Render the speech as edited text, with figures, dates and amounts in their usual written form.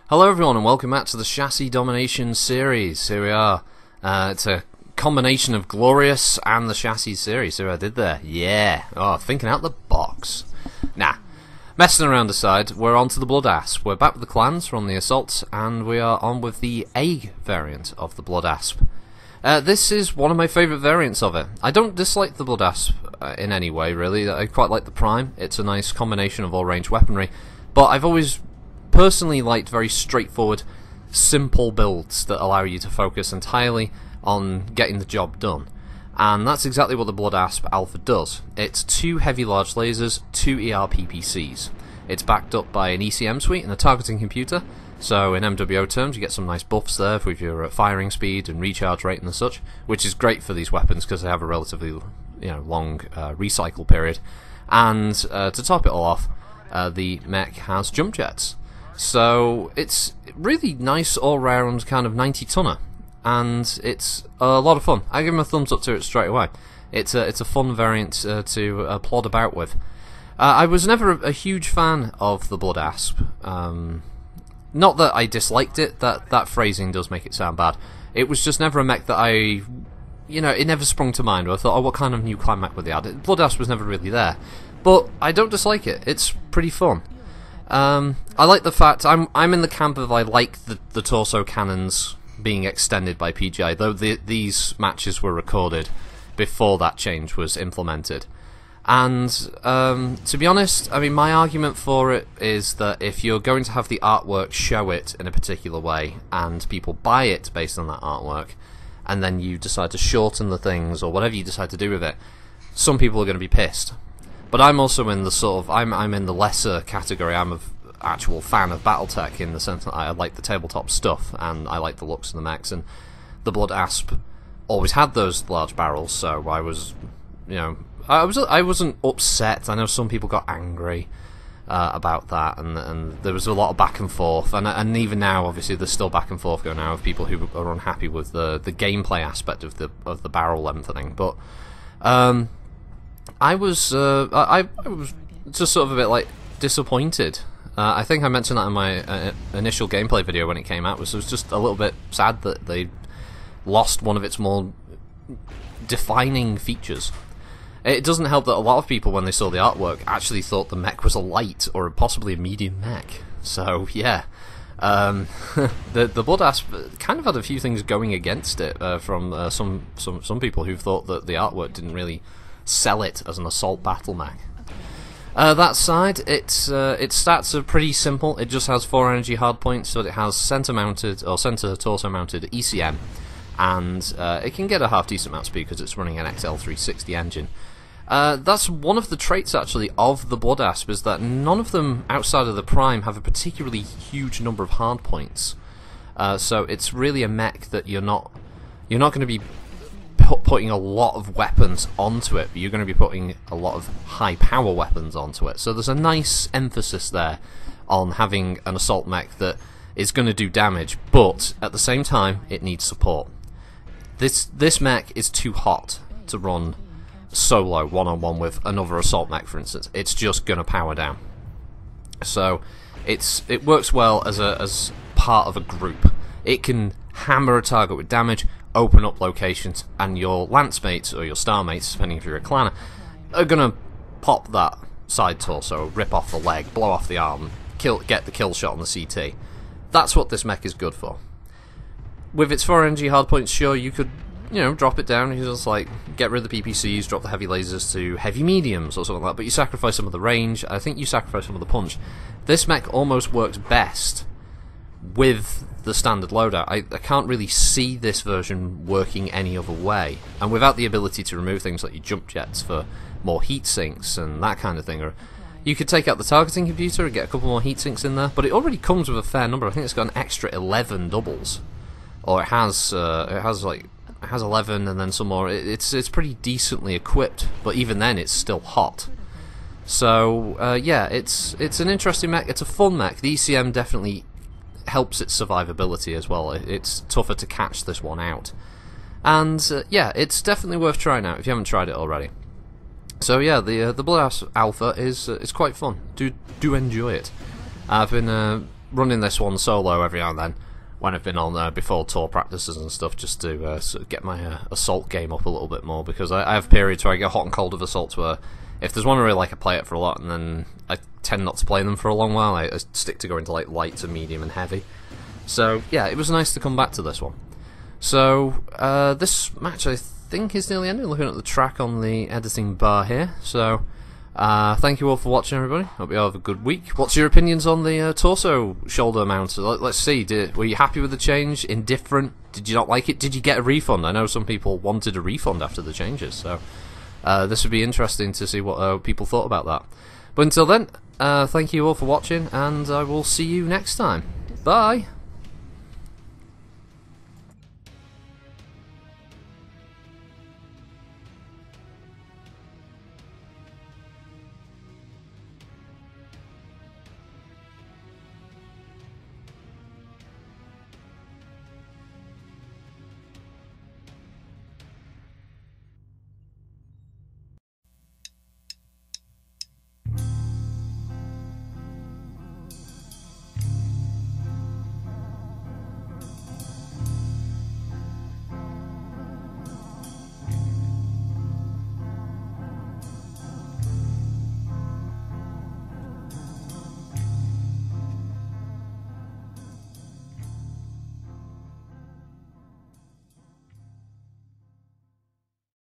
Hello everyone and welcome back to the Chassis Domination series. Here we are. It's a combination of Glorious and the Chassis series. See what I did there? Yeah. Oh, thinking out the box. Nah. Messing around aside, we're on to the Blood Asp. We're back with the clans from the Assault, and we are on with the A variant of the Blood Asp. This is one of my favourite variants of it. I don't dislike the Blood Asp in any way, really. I quite like the Prime. It's a nice combination of all-range weaponry. But I've always personally liked very straightforward, simple builds that allow you to focus entirely on getting the job done. And that's exactly what the Blood Asp Alpha does. It's 2 heavy large lasers, 2 ERPPCs. It's backed up by an ECM suite and a targeting computer, so in MWO terms you get some nice buffs there with your firing speed and recharge rate and such, which is great for these weapons because they have a relatively long recycle period. And to top it all off, the mech has jump jets. So it's really nice all-round kind of 90-tonner, and it's a lot of fun. I give him a thumbs up to it straight away. It's a fun variant to plod about with. I was never a huge fan of the Blood Asp. Not that I disliked it. That phrasing does make it sound bad. It was just never a mech that it never sprung to mind. I thought, oh, what kind of new clan mech would they add? Blood Asp was never really there, but I don't dislike it. It's pretty fun. I like the fact I'm in the camp of I like the torso cannons being extended by PGI, though these matches were recorded before that change was implemented. And to be honest, I mean, my argument for it is that if you're going to have the artwork show it in a particular way and people buy it based on that artwork, and then you decide to shorten the things or whatever you decide to do with it, some people are going to be pissed. But I'm also in the sort of I'm in the lesser category. I'm an actual fan of BattleTech in the sense that I like the tabletop stuff and I like the looks of the mechs. And the Blood Asp always had those large barrels, so I was, I wasn't upset. I know some people got angry about that, and there was a lot of back and forth. And even now, obviously, there's still back and forth going on with people who are unhappy with the gameplay aspect of the barrel lengthening. But I was just sort of a bit like disappointed. I think I mentioned that in my initial gameplay video when it came out. It was just a little bit sad that they lost one of its more defining features. It doesn't help that a lot of people, when they saw the artwork, actually thought the mech was a light or possibly a medium mech. So yeah, the Blood Asp kind of had a few things going against it from some people who thought that the artwork didn't really sell it as an assault battle mech. That side, its stats are pretty simple. It just has 4 energy hardpoints, so it has center torso mounted ECM, and it can get a half decent mount speed because it's running an XL360 engine. That's one of the traits actually of the Blood Asp, is that none of them outside of the Prime have a particularly huge number of hardpoints. So it's really a mech that you're not going to be putting a lot of weapons onto it, but you're going to be putting a lot of high power weapons onto it. So there's a nice emphasis there on having an assault mech that is going to do damage, but at the same time it needs support. This mech is too hot to run solo one-on-one with another assault mech, for instance. It's just going to power down. So it works well as part of a group. It can hammer a target with damage, open up locations, and your lance mates or your star mates, depending if you're a clanner, are gonna pop that side torso, rip off the leg, blow off the arm, get the kill shot on the CT. That's what this mech is good for. With its 4 energy hardpoints, sure, you could drop it down. You just like get rid of the PPCs, drop the heavy lasers to heavy mediums or something like that. But you sacrifice some of the range. I think you sacrifice some of the punch. This mech almost works best with the standard loadout. I can't really see this version working any other way, and without the ability to remove things like your jump jets for more heat sinks and that kind of thing, or you could take out the targeting computer and get a couple more heat sinks in there, but it already comes with a fair number. I think it's got an extra 11 doubles, or it has 11 and then some more. It's pretty decently equipped, but even then it's still hot. So yeah, it's an interesting mech. It's a fun mech. The ECM definitely helps its survivability as well. It's tougher to catch this one out, and yeah, it's definitely worth trying out if you haven't tried it already. So yeah, the Blood Asp Alpha is quite fun. Do enjoy it. I've been running this one solo every now and then when I've been on before tour practices and stuff, just to sort of get my assault game up a little bit more, because I have periods where I get hot and cold of assaults where if there's one I really like, I play it for a lot, and then I tend not to play them for a long while. I stick to going to like light to medium and heavy. So yeah, it was nice to come back to this one. So this match I think is nearly ended, looking at the track on the editing bar here. So thank you all for watching, everybody. Hope you all have a good week. What's your opinions on the torso shoulder mount? Let's see, were you happy with the change? Indifferent? Did you not like it? Did you get a refund? I know some people wanted a refund after the changes, so this would be interesting to see what people thought about that. But until then, thank you all for watching, and I will see you next time. Bye!